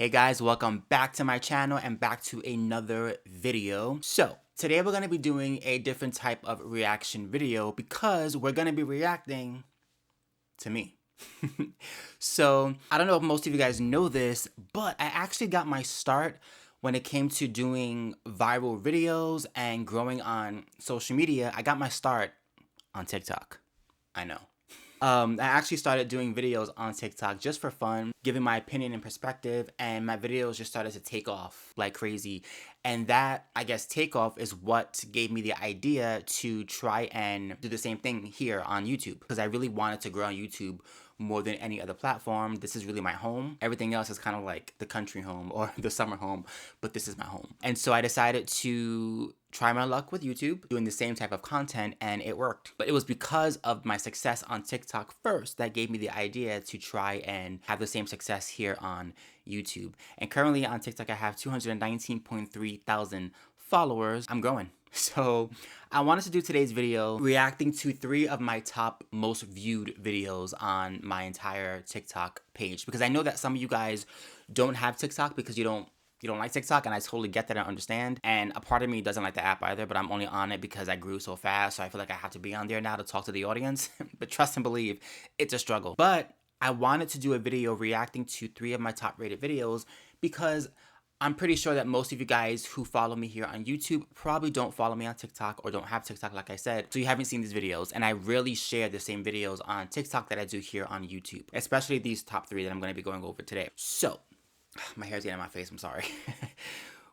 Hey guys, welcome back to my channel and back to another video. So today we're going to be doing a different type of reaction video because we're going to be reacting to me. So I don't know if most of you guys know this, but I actually got my start when it came to doing viral videos and growing on social media. I got my start on TikTok. I know. I actually started doing videos on TikTok just for fun, giving my opinion and perspective, and my videos just started to take off like crazy. And that, I guess, takeoff is what gave me the idea to try and do the same thing here on YouTube, because I really wanted to grow on YouTube more than any other platform. This is really my home. Everything else is kind of like the country home or the summer home, but this is my home. And so I decided to try my luck with YouTube, doing the same type of content, and it worked. But it was because of my success on TikTok first that gave me the idea to try and have the same success here on YouTube. And currently on TikTok, I have 219.3 thousand followers. I'm growing. So I wanted to do today's video reacting to 3 of my top most viewed videos on my entire TikTok page, because I know that some of you guys don't have TikTok because you don't like TikTok, and I totally get that and understand. And a part of me doesn't like the app either, but I'm only on it because I grew so fast, so I feel like I have to be on there now to talk to the audience. But trust and believe, it's a struggle. But I wanted to do a video reacting to 3 of my top rated videos because I'm pretty sure that most of you guys who follow me here on YouTube probably don't follow me on TikTok or don't have TikTok, like I said, so you haven't seen these videos. And I rarely share the same videos on TikTok that I do here on YouTube, especially these top 3 that I'm going to be going over today. So my hair's getting in my face, I'm sorry.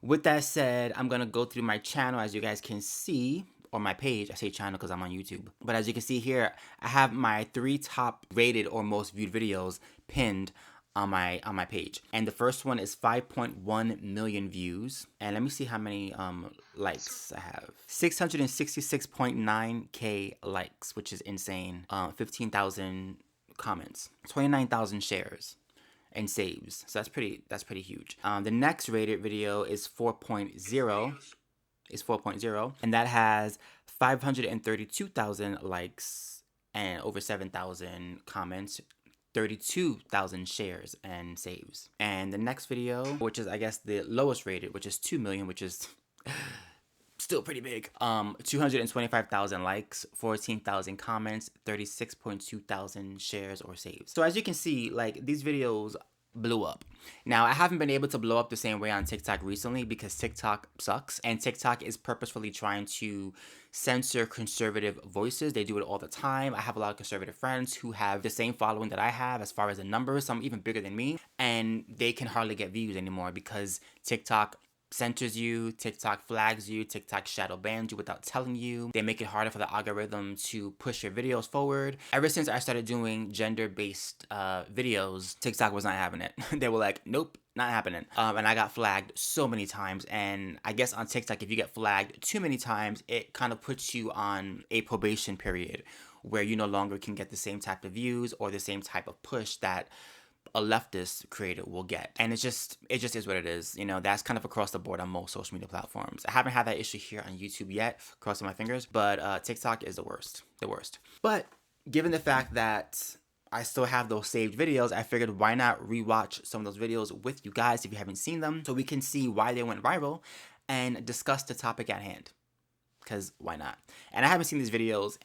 With that said, I'm going to go through my channel, as you guys can see, or my page. I say channel because I'm on YouTube. But as you can see here, I have my 3 top rated or most viewed videos pinned on my page. And the first one is 5.1 million views. And let me see how many likes I have. 666.9k likes, which is insane. 15,000 comments, 29,000 shares and saves. So that's pretty huge. The next rated video is 4.0, and that has 532,000 likes and over 7,000 comments, 32,000 shares and saves. And the next video, which is I guess the lowest rated, which is 2 million, which is still pretty big. 225,000 likes, 14,000 comments, 36.2 thousand shares or saves. So as you can see, like, these videos blew up. Now, I haven't been able to blow up the same way on TikTok recently because TikTok sucks, and TikTok is purposefully trying to censor conservative voices. They do it all the time. I have a lot of conservative friends who have the same following that I have as far as the numbers, some even bigger than me, and they can hardly get views anymore because TikTok censors you, TikTok flags you, TikTok shadow bans you without telling you. They make it harder for the algorithm to push your videos forward. Ever since I started doing gender-based videos, TikTok was not having it. They were like, nope, not happening. And I got flagged so many times. And I guess on TikTok, if you get flagged too many times, it kind of puts you on a probation period where you no longer can get the same type of views or the same type of push that a leftist creator will get. And it just is what it is. You know, that's kind of across the board on most social media platforms. I haven't had that issue here on YouTube yet, crossing my fingers, but TikTok is the worst. But given the fact that I still have those saved videos, I figured why not rewatch some of those videos with you guys if you haven't seen them, so we can see why they went viral and discuss the topic at hand. Because why not? And I haven't seen these videos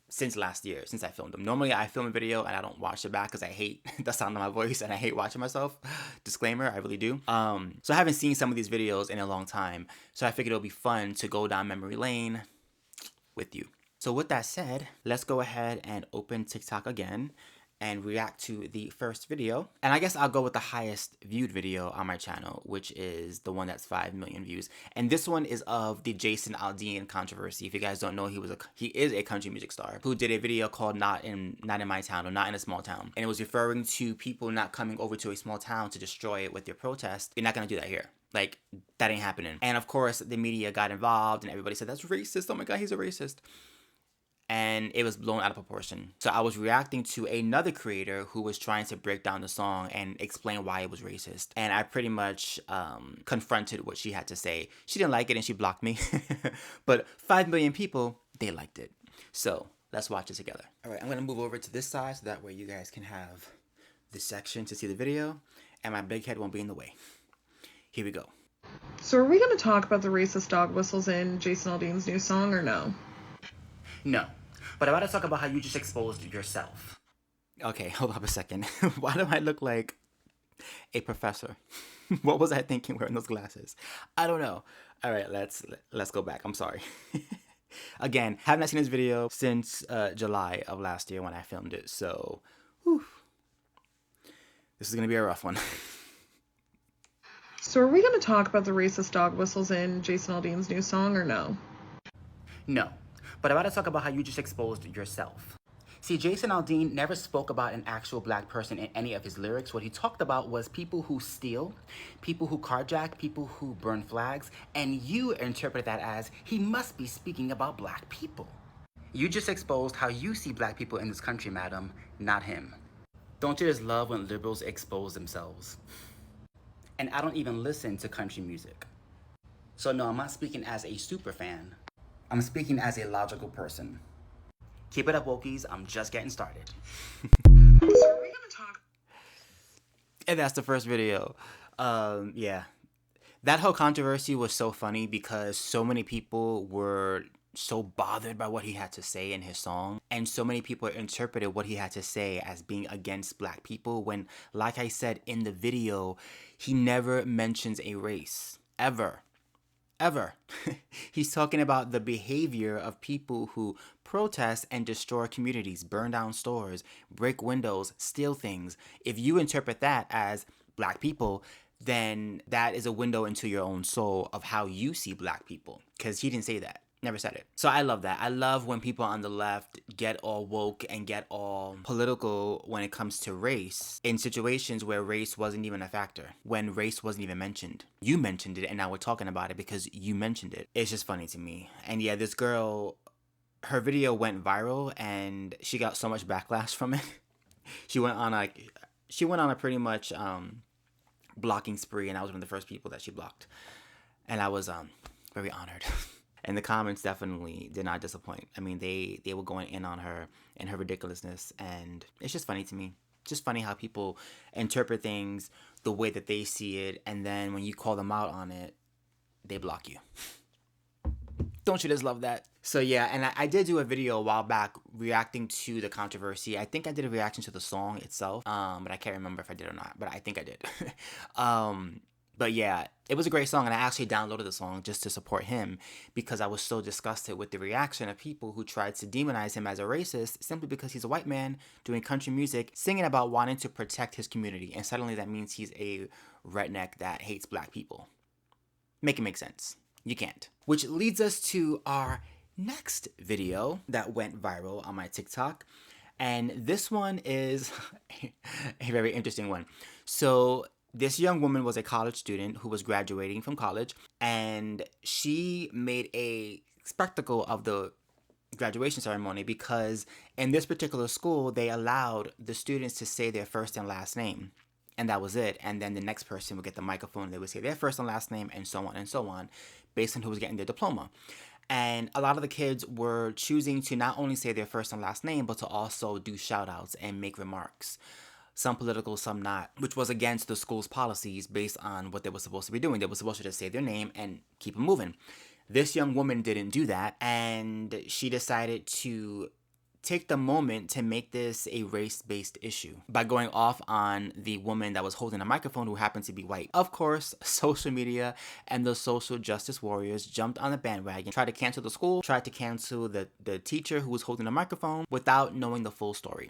since last year, since I filmed them. Normally I film a video and I don't watch it back because I hate the sound of my voice and I hate watching myself. Disclaimer, I really do. So I haven't seen some of these videos in a long time. So I figured it'll be fun to go down memory lane with you. So with that said, let's go ahead and open TikTok again and react to the first video. And I guess I'll go with the highest viewed video on my channel, which is the one that's 5 million views. And this one is of the Jason Aldean controversy. If you guys don't know, he is a country music star who did a video called Not in My Town, or Not in a Small Town. And it was referring to people not coming over to a small town to destroy it with their protest. You're not gonna do that here. Like, that ain't happening. And of course, the media got involved and everybody said, that's racist. Oh my God, he's a racist. And it was blown out of proportion. So I was reacting to another creator who was trying to break down the song and explain why it was racist. And I pretty much confronted what she had to say. She didn't like it and she blocked me. But 5 million people, they liked it. So let's watch it together. All right, I'm gonna move over to this side so that way you guys can have this section to see the video. and my big head won't be in the way. Here we go. So are we going to talk about the racist dog whistles in Jason Aldean's new song or no? No, but I want to talk about how you just exposed yourself. Okay, hold up a second. Why do I look like a professor? What was I thinking wearing those glasses? I don't know. All right, let's go back. I'm sorry. Again, have not seen this video since July of last year when I filmed it, so whew, this is gonna be a rough one. So are we going to talk about the racist dog whistles in Jason Aldean's new song or no? No, but I want to talk about how you just exposed yourself. See, Jason Aldean never spoke about an actual black person in any of his lyrics. What he talked about was people who steal, people who carjack, people who burn flags, and you interpret that as he must be speaking about black people. You just exposed how you see black people in this country, madam, not him. Don't you just love when liberals expose themselves? And I don't even listen to country music. So no, I'm not speaking as a super fan. I'm speaking as a logical person. Keep it up, wokies. I'm just getting started. And that's the first video. Yeah. That whole controversy was so funny because so many people were so bothered by what he had to say in his song. And so many people interpreted what he had to say as being against black people when, like I said in the video, he never mentions a race. Ever. He's talking about the behavior of people who protest and destroy communities, burn down stores, break windows, steal things. If you interpret that as black people, then that is a window into your own soul of how you see black people. Because he didn't say that. Never said it. So I love that. I love when people on the left get all woke and get all political when it comes to race in situations where race wasn't even a factor, when race wasn't even mentioned. You mentioned it and now we're talking about it because you mentioned it. It's just funny to me. And yeah, this girl, her video went viral and she got so much backlash from it. She went on a pretty much blocking spree, and I was one of the first people that she blocked. And I was very honored. And the comments definitely did not disappoint. I mean, they were going in on her and her ridiculousness, and it's just funny to me. Just funny how people interpret things the way that they see it, and then when you call them out on it, they block you. Don't you just love that? So yeah, and I did do a video a while back reacting to the controversy. I think I did a reaction to the song itself, but I can't remember if I did or not, but I think I did. But yeah, it was a great song, and I actually downloaded the song just to support him because I was so disgusted with the reaction of people who tried to demonize him as a racist simply because he's a white man doing country music, singing about wanting to protect his community, and suddenly that means he's a redneck that hates black people. Make it make sense. You can't. Which leads us to our next video that went viral on my TikTok. And this one is a very interesting one. So this young woman was a college student who was graduating from college, and she made a spectacle of the graduation ceremony because in this particular school, they allowed the students to say their first and last name. And that was it. And then the next person would get the microphone. They would say their first and last name and so on, based on who was getting their diploma. And a lot of the kids were choosing to not only say their first and last name, but to also do shout outs and make remarks. Some political, some not, which was against the school's policies based on what they were supposed to be doing. They were supposed to just say their name and keep it moving. This young woman didn't do that, and she decided to take the moment to make this a race-based issue by going off on the woman that was holding a microphone who happened to be white. Of course, social media and the social justice warriors jumped on the bandwagon, tried to cancel the school, tried to cancel the teacher who was holding the microphone without knowing the full story.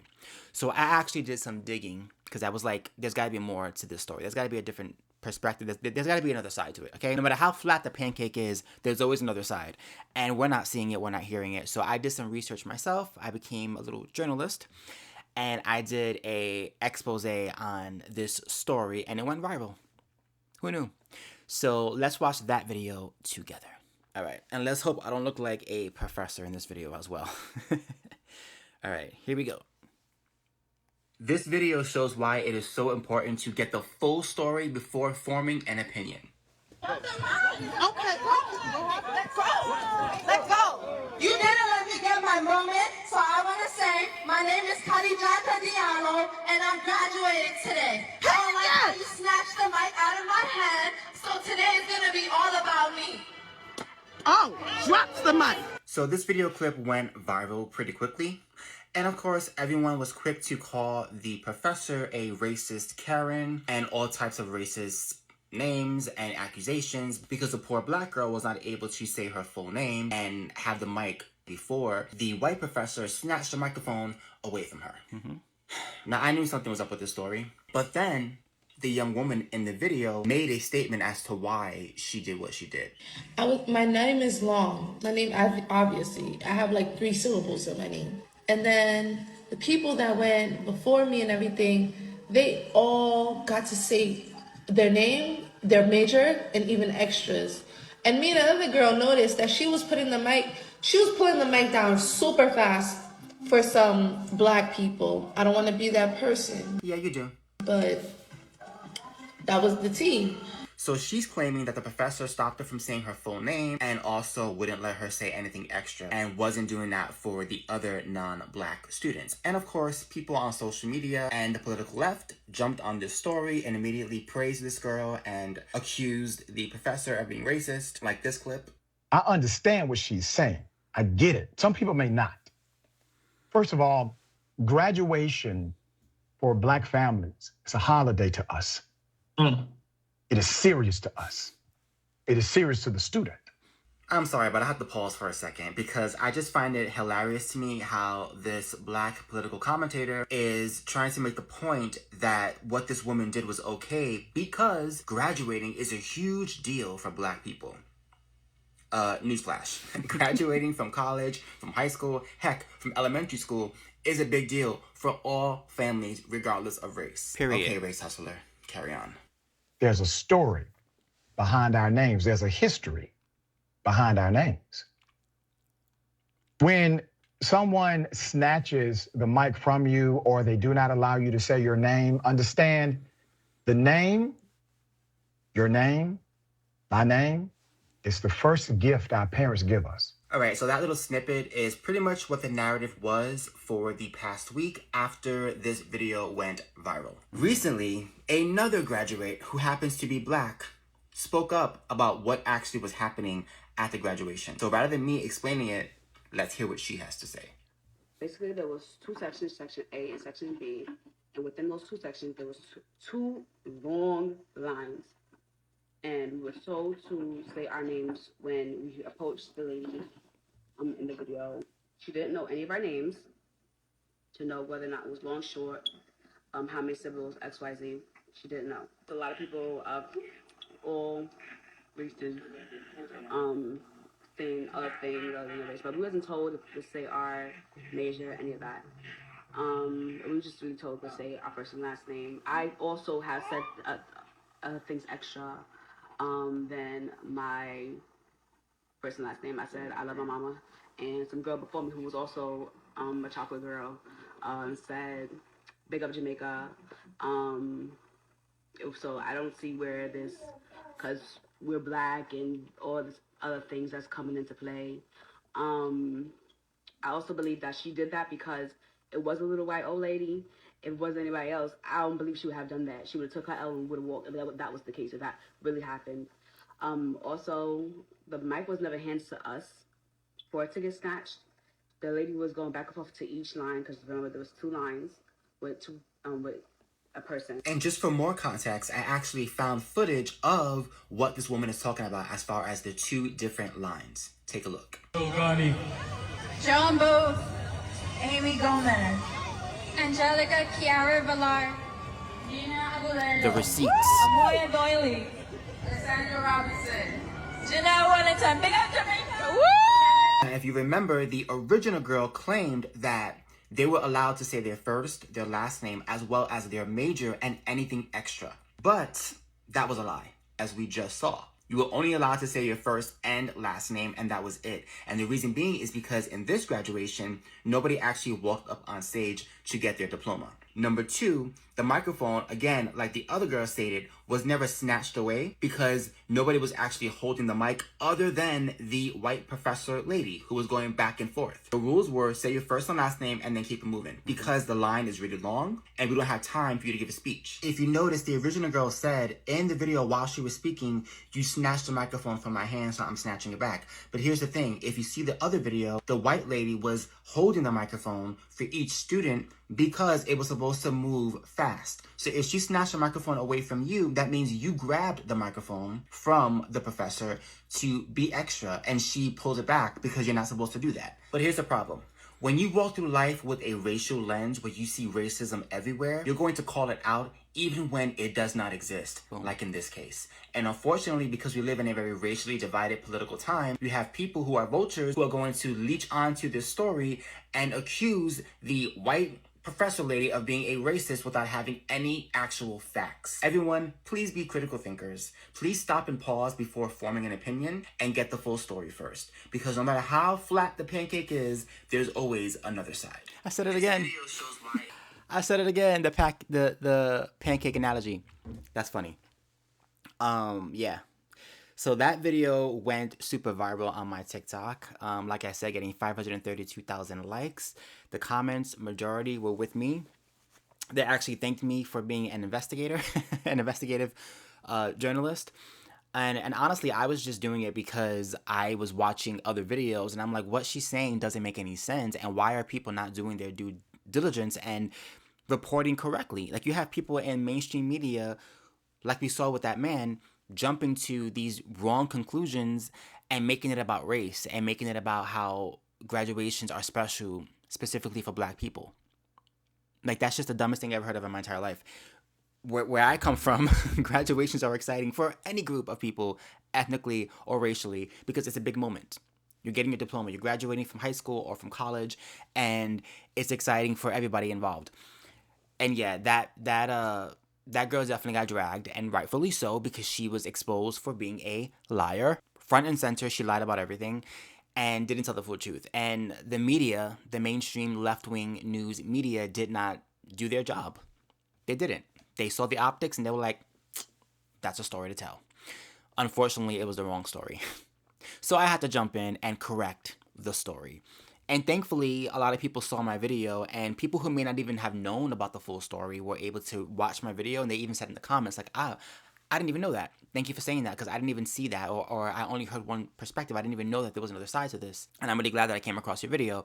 So I actually did some digging because I was like, there's got to be more to this story. There's got to be a different perspective. There's got to be another side to it, okay? No matter how flat the pancake is, there's always another side. And we're not seeing it, we're not hearing it. So I did some research myself. I became a little journalist, and I did a expose on this story, and it went viral. Who knew? So let's watch that video together. All right, and let's hope I don't look like a professor in this video as well. All right, here we go. This video shows why it is so important to get the full story before forming an opinion. Okay, let go. Let go. You didn't let me get my moment, so I want to say my name is Khadijata Diallo, and I'm graduating today. I don't like how you snatched the mic out of my hand, so today is going to be all about me. Oh, drops the mic. So this video clip went viral pretty quickly. And of course, everyone was quick to call the professor a racist Karen and all types of racist names and accusations because the poor black girl was not able to say her full name and have the mic before the white professor snatched the microphone away from her. Now, I knew something was up with this story, but then the young woman in the video made a statement as to why she did what she did. My name is long. My name, obviously, I have like 3 syllables in my name. And then the people that went before me and everything, they all got to say their name, their major, and even extras. And me and another girl noticed that she was pulling the mic down super fast for some black people. I don't want to be that person. Yeah, you do. But that was the tea. So she's claiming that the professor stopped her from saying her full name and also wouldn't let her say anything extra and wasn't doing that for the other non-black students. And of course, people on social media and the political left jumped on this story and immediately praised this girl and accused the professor of being racist, like this clip. I understand what she's saying. I get it. Some people may not. First of all, graduation for black families is a holiday to us. It is serious to us. It is serious to the student. I'm sorry, but I have to pause for a second because I just find it hilarious to me how this black political commentator is trying to make the point that what this woman did was okay because graduating is a huge deal for black people. Newsflash. Graduating from college, from high school, heck, from elementary school is a big deal for all families regardless of race. Period. Okay, race hustler, carry on. There's a story behind our names. There's a history behind our names. When someone snatches the mic from you or they do not allow you to say your name, understand the name, your name, my name, is the first gift our parents give us. All right, so that little snippet is pretty much what the narrative was for the past week after this video went viral. Recently, another graduate who happens to be black spoke up about what actually was happening at the graduation. So rather than me explaining it, let's hear what she has to say. Basically, there was 2 sections, Section A and Section B, and within those 2 sections, there was two long lines. And we were told to say our names when we approached the lady in the video. She didn't know any of our names to know whether or not it was long, short, how many siblings, X, Y, Z. She didn't know. A lot of people of all races, other things, but we wasn't told to say our major, any of that. We were just really told to say our first and last name. I also have said things extra than my first and last name. I said I love my mama, and some girl before me who was also a chocolate girl said big up Jamaica. So I don't see where this, because we're black and all this other things that's coming into play. I also believe that she did that because it was a little white old lady. If it wasn't anybody else, I don't believe she would have done that. She would have took her L and would have walked. If that was the case, if that really happened. Also, the mic was never handed to us for it to get snatched. The lady was going back and forth to each line because remember there was 2 lines with a person. And just for more context, I actually found footage of what this woman is talking about as far as the 2 different lines. Take a look. Joan Booth, Amy Gomez, Angelica Kiara Villar, Gina Aguilera, The receipts. Amoya Doyley, Cassandra Robinson, Janelle Wellington, big up Jamaica! Woo! And if you remember, the original girl claimed that they were allowed to say their first, their last name, as well as their major and anything extra. But that was a lie, as we just saw. You were only allowed to say your first and last name, and that was it. And the reason being is because in this graduation, nobody actually walked up on stage to get their diploma. Number 2, the microphone, again, like the other girl stated, was never snatched away because nobody was actually holding the mic other than the white professor lady who was going back and forth. The rules were say your first and last name and then keep it moving because the line is really long and we don't have time for you to give a speech. If you notice, the original girl said in the video while she was speaking, you snatched the microphone from my hand, so I'm snatching it back. But here's the thing, if you see the other video, the white lady was holding the microphone for each student because it was supposed to move fast. So if she snatched the microphone away from you, that means you grabbed the microphone from the professor to be extra and she pulled it back because you're not supposed to do that. But here's the problem. When you walk through life with a racial lens where you see racism everywhere, you're going to call it out even when it does not exist, like in this case. And unfortunately, because we live in a very racially divided political time, you have people who are vultures who are going to leech onto this story and accuse the white professor lady of being a racist without having any actual facts. Everyone, please be critical thinkers. Please stop and pause before forming an opinion and get the full story first. Because no matter how flat the pancake is, there's always another side. I said it again. I said it again. The pancake analogy. That's funny. Yeah. So that video went super viral on my TikTok. Like I said, getting 532,000 likes. The comments, majority were with me. They actually thanked me for being an investigator, an investigative journalist. And honestly, I was just doing it because I was watching other videos and I'm like, what she's saying doesn't make any sense. And why are people not doing their due diligence and reporting correctly? Like you have people in mainstream media, like we saw with that man, jumping to these wrong conclusions and making it about race and making it about how graduations are special specifically for black people. Like that's just the dumbest thing I ever heard of in my entire life. Where I come from, graduations are exciting for any group of people, ethnically or racially, because it's a big moment. You're getting your diploma, you're graduating from high school or from college, and it's exciting for everybody involved. And yeah, that girl definitely got dragged, and rightfully so, because she was exposed for being a liar. Front and center, she lied about everything and didn't tell the full truth. And the media, the mainstream left-wing news media, did not do their job. They didn't. They saw the optics and they were like, that's a story to tell. Unfortunately, it was the wrong story. So I had to jump in and correct the story. And thankfully, a lot of people saw my video, and people who may not even have known about the full story were able to watch my video, and they even said in the comments, like, I didn't even know that. Thank you for saying that, because I didn't even see that, or I only heard one perspective. I didn't even know that there was another side to this. And I'm really glad that I came across your video.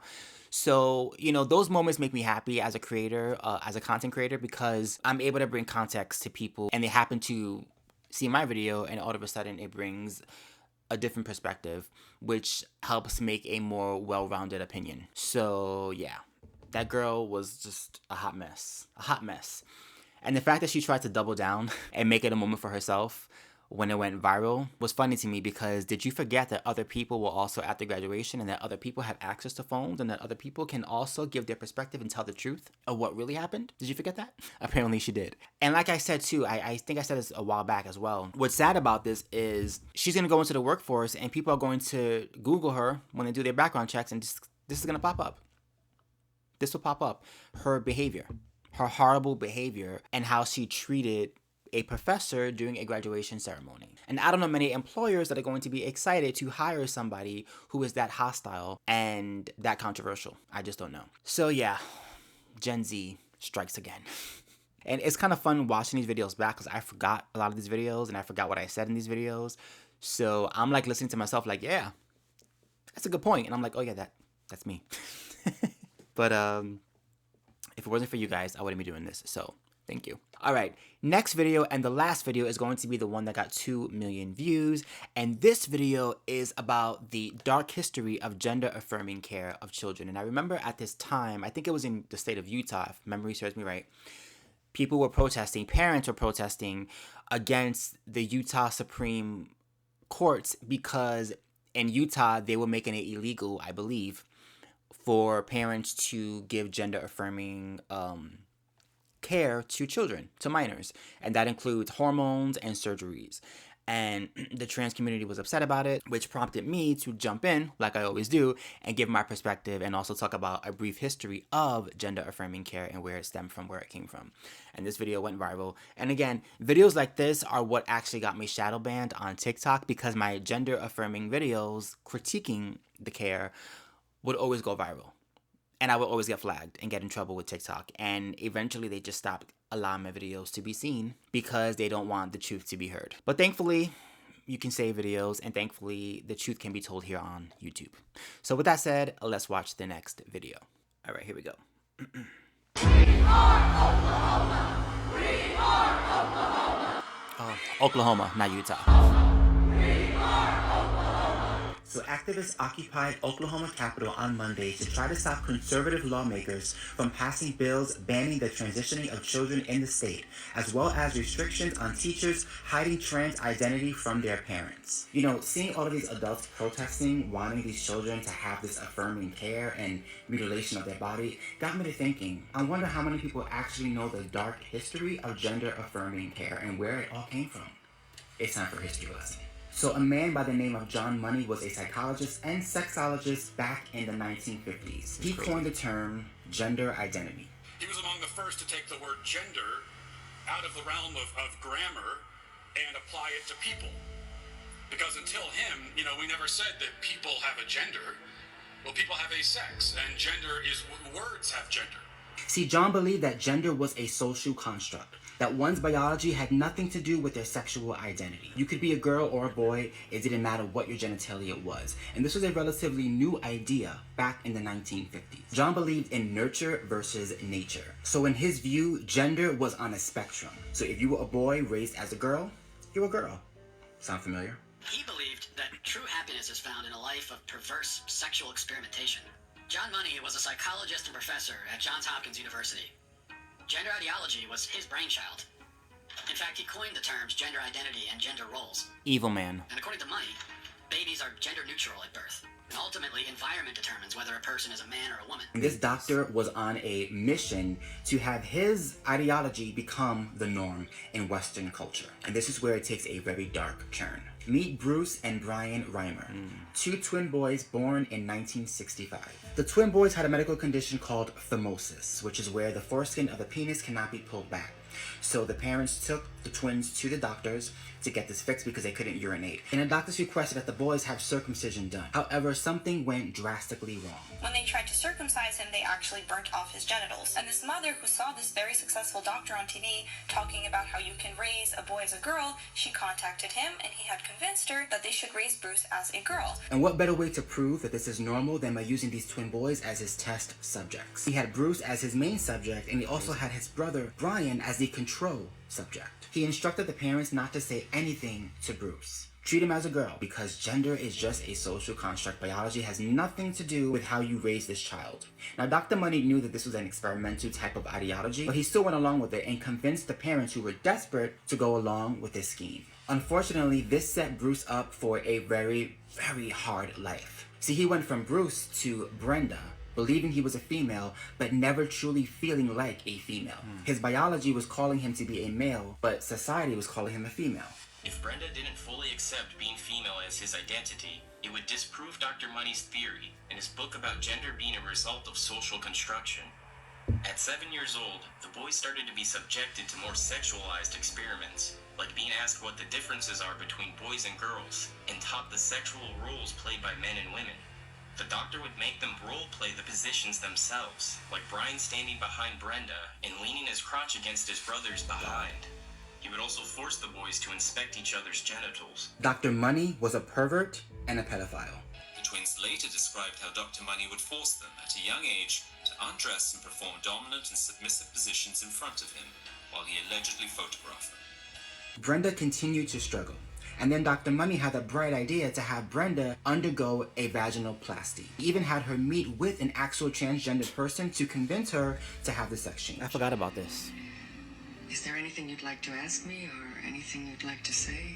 So, you know, those moments make me happy as a creator, as a content creator, because I'm able to bring context to people, and they happen to see my video, and all of a sudden it brings a different perspective, which helps make a more well-rounded opinion. So yeah, that girl was just a hot mess. A hot mess. And the fact that she tried to double down and make it a moment for herself when it went viral was funny to me, because did you forget that other people were also at the graduation, and that other people have access to phones, and that other people can also give their perspective and tell the truth of what really happened? Did you forget that? Apparently she did. And like I said too, I think I said this a while back as well. What's sad about this is she's going to go into the workforce, and people are going to Google her when they do their background checks, and this is going to pop up. This will pop up. Her behavior, her horrible behavior, and how she treated a professor during a graduation ceremony. And I don't know many employers that are going to be excited to hire somebody who is that hostile and that controversial. I just don't know. So yeah, Gen Z strikes again. And it's kind of fun watching these videos back, because I forgot a lot of these videos and I forgot what I said in these videos. So I'm like listening to myself like, yeah, that's a good point. And I'm like, oh yeah, that's me. But if it wasn't for you guys, I wouldn't be doing this. So thank you. All right, next video, and the last video, is going to be the one that got 2 million views. And this video is about the dark history of gender-affirming care of children. And I remember at this time, I think it was in the state of Utah, if memory serves me right, people were protesting, parents were protesting against the Utah Supreme Courts, because in Utah, they were making it illegal, I believe, for parents to give gender-affirming care to children, to minors. And that includes hormones and surgeries. And the trans community was upset about it, which prompted me to jump in, like I always do, and give my perspective and also talk about a brief history of gender affirming care and where it stemmed from, where it came from. And this video went viral. And again, videos like this are what actually got me shadow banned on TikTok, because my gender affirming videos critiquing the care would always go viral. And I would always get flagged and get in trouble with TikTok. And eventually they just stopped allowing my videos to be seen because they don't want the truth to be heard. But thankfully, you can save videos, and thankfully the truth can be told here on YouTube. So with that said, let's watch the next video. All right, here we go. Oklahoma, not Utah. So activists occupied Oklahoma Capitol on Monday to try to stop conservative lawmakers from passing bills banning the transitioning of children in the state, as well as restrictions on teachers hiding trans identity from their parents. You know, seeing all of these adults protesting, wanting these children to have this affirming care and mutilation of their body, got me to thinking, I wonder how many people actually know the dark history of gender affirming care and where it all came from. It's time for a history lesson. So a man by the name of John Money was a psychologist and sexologist back in the 1950s. He coined the term gender identity. He was among the first to take the word gender out of the realm of grammar and apply it to people. Because until him, you know, we never said that people have a gender. Well, people have a sex, and gender is, words have gender. See, John believed that gender was a social construct, that one's biology had nothing to do with their sexual identity. You could be a girl or a boy, it didn't matter what your genitalia was. And this was a relatively new idea back in the 1950s. John believed in nurture versus nature. So in his view, gender was on a spectrum. So if you were a boy raised as a girl, you're a girl. Sound familiar? He believed that true happiness is found in a life of perverse sexual experimentation. John Money was a psychologist and professor at Johns Hopkins University. Gender ideology was his brainchild. In fact, he coined the terms gender identity and gender roles. Evil man. And according to Money, babies are gender neutral at birth. And ultimately, environment determines whether a person is a man or a woman. This doctor was on a mission to have his ideology become the norm in Western culture. And this is where it takes a very dark turn. Meet Bruce and Brian Reimer, two twin boys born in 1965. The twin boys had a medical condition called phimosis, which is where the foreskin of the penis cannot be pulled back. So the parents took the twins to the doctors to get this fixed because they couldn't urinate. And the doctors requested that the boys have circumcision done. However, something went drastically wrong. When they tried to circumcise him, they actually burnt off his genitals. And this mother who saw this very successful doctor on TV talking about how you can raise a boy as a girl, she contacted him and he had convinced her that they should raise Bruce as a girl. And what better way to prove that this is normal than by using these twin boys as his test subjects? He had Bruce as his main subject, and he also had his brother Brian as the control subject. He instructed the parents not to say anything to Bruce. Treat him as a girl, because gender is just a social construct. Biology has nothing to do with how you raise this child. Now, Dr. Money knew that this was an experimental type of ideology, but he still went along with it and convinced the parents, who were desperate, to go along with his scheme. Unfortunately, this set Bruce up for a very, very hard life. See, he went from Bruce to Brenda, believing he was a female, but never truly feeling like a female. His biology was calling him to be a male, but society was calling him a female. If Brenda didn't fully accept being female as his identity, it would disprove Dr. Money's theory and his book about gender being a result of social construction. At 7 years old, the boys started to be subjected to more sexualized experiments, like being asked what the differences are between boys and girls, and taught the sexual roles played by men and women. The doctor would make them role-play the positions themselves, like Brian standing behind Brenda and leaning his crotch against his brother's behind. He would also force the boys to inspect each other's genitals. Dr. Money was a pervert and a pedophile. The twins later described how Dr. Money would force them at a young age to undress and perform dominant and submissive positions in front of him, while he allegedly photographed them. Brenda continued to struggle. And then Dr. Money had the bright idea to have Brenda undergo a vaginoplasty. He even had her meet with an actual transgender person to convince her to have the sex change. I forgot about this. Is there anything you'd like to ask me, or anything you'd like to say?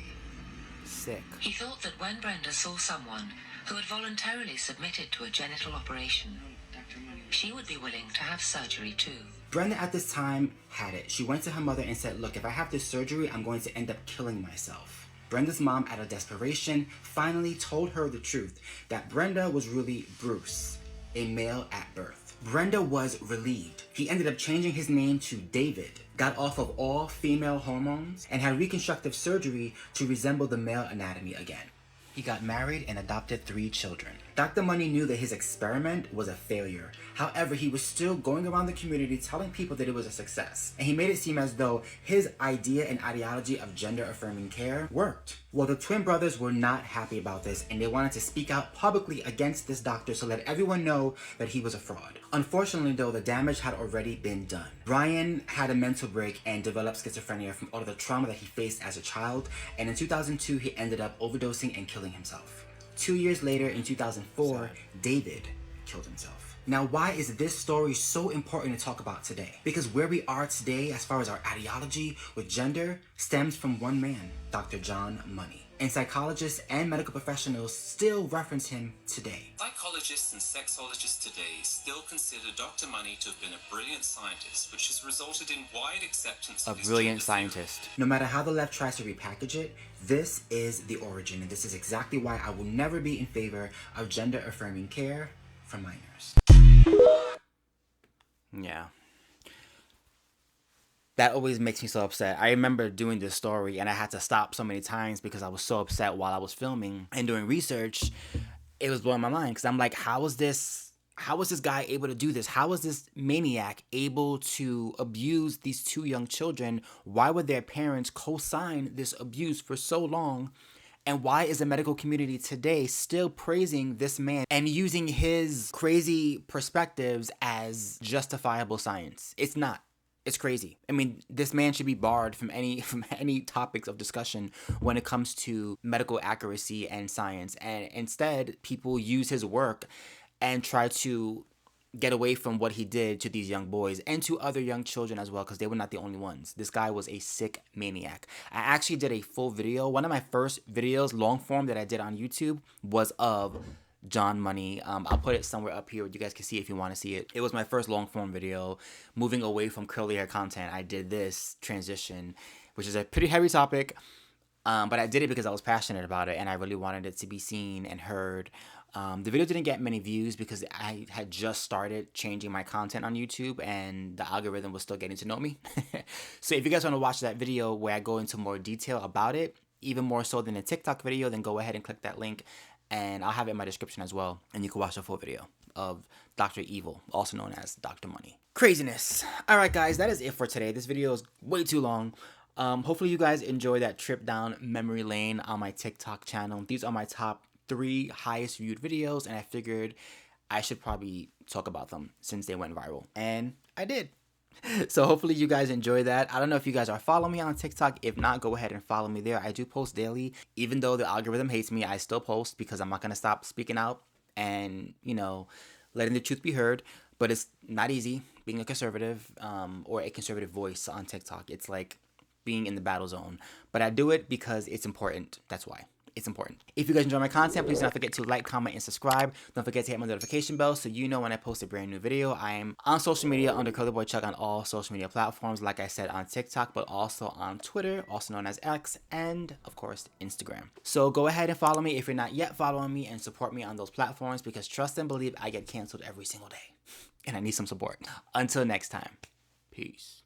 Sick. He thought that when Brenda saw someone who had voluntarily submitted to a genital operation, she would be willing to have surgery too. Brenda at this time had it. She went to her mother and said, look, if I have this surgery, I'm going to end up killing myself. Brenda's mom, out of desperation, finally told her the truth, that Brenda was really Bruce, a male at birth. Brenda was relieved. He ended up changing his name to David, got off of all female hormones, and had reconstructive surgery to resemble the male anatomy again. He got married and adopted 3 children. Dr. Money knew that his experiment was a failure. However, he was still going around the community telling people that it was a success. And he made it seem as though his idea and ideology of gender-affirming care worked. Well, the twin brothers were not happy about this, and they wanted to speak out publicly against this doctor to let everyone know that he was a fraud. Unfortunately, though, the damage had already been done. Brian had a mental break and developed schizophrenia from all of the trauma that he faced as a child, and in 2002, he ended up overdosing and killing himself. 2 years later, in 2004, David killed himself. Now, why is this story so important to talk about today? Because where we are today, as far as our ideology with gender, stems from one man, Dr. John Money. And psychologists and medical professionals still reference him today. Psychologists and sexologists today still consider Dr. Money to have been a brilliant scientist, which has resulted in wide acceptance of his Brilliant scientist. No matter how the left tries to repackage it, this is the origin, and this is exactly why I will never be in favor of gender-affirming care for minors. Yeah. That always makes me so upset. I remember doing this story and I had to stop so many times because I was so upset while I was filming and doing research. It was blowing my mind because I'm like, how is this guy able to do this? How is this maniac able to abuse these 2 young children? Why would their parents co-sign this abuse for so long? And why is the medical community today still praising this man and using his crazy perspectives as justifiable science? It's not. It's crazy. I mean, this man should be barred from any topics of discussion when it comes to medical accuracy and science. And instead, people use his work and try to get away from what he did to these young boys and to other young children as well, because they were not the only ones. This guy was a sick maniac. I actually did a full video. One of my first videos, long form, that I did on YouTube was of John Money. I'll put it somewhere up here where you guys can see if you want to see it. It was my first long form video. Moving away from curly hair content, I did this transition, which is a pretty heavy topic, but I did it because I was passionate about it and I really wanted it to be seen and heard. The video didn't get many views because I had just started changing my content on YouTube and the algorithm was still getting to know me. So if you guys want to watch that video where I go into more detail about it, even more so than a TikTok video, then go ahead and click that link. And I'll have it in my description as well. And you can watch the full video of Dr. Evil, also known as Dr. Money. Craziness. All right, guys, that is it for today. This video is way too long. Hopefully you guys enjoy that trip down memory lane on my TikTok channel. These are my top 3 highest viewed videos. And I figured I should probably talk about them since they went viral. And I did. So hopefully you guys enjoy that. I don't know if you guys are following me on TikTok. If not, go ahead and follow me there. I do post daily. Even though the algorithm hates me, I still post because I'm not going to stop speaking out and, you know, letting the truth be heard. But it's not easy being a conservative or a conservative voice on TikTok. It's like being in the battle zone. But I do it because it's important. That's why. It's important. If you guys enjoy my content, please don't forget to like, comment, and subscribe. Don't forget to hit my notification bell so you know when I post a brand new video. I am on social media under CurlyBoyChuck on all social media platforms, like I said, on TikTok, but also on Twitter, also known as X, and of course, Instagram. So go ahead and follow me if you're not yet following me and support me on those platforms because trust and believe I get canceled every single day and I need some support. Until next time, peace.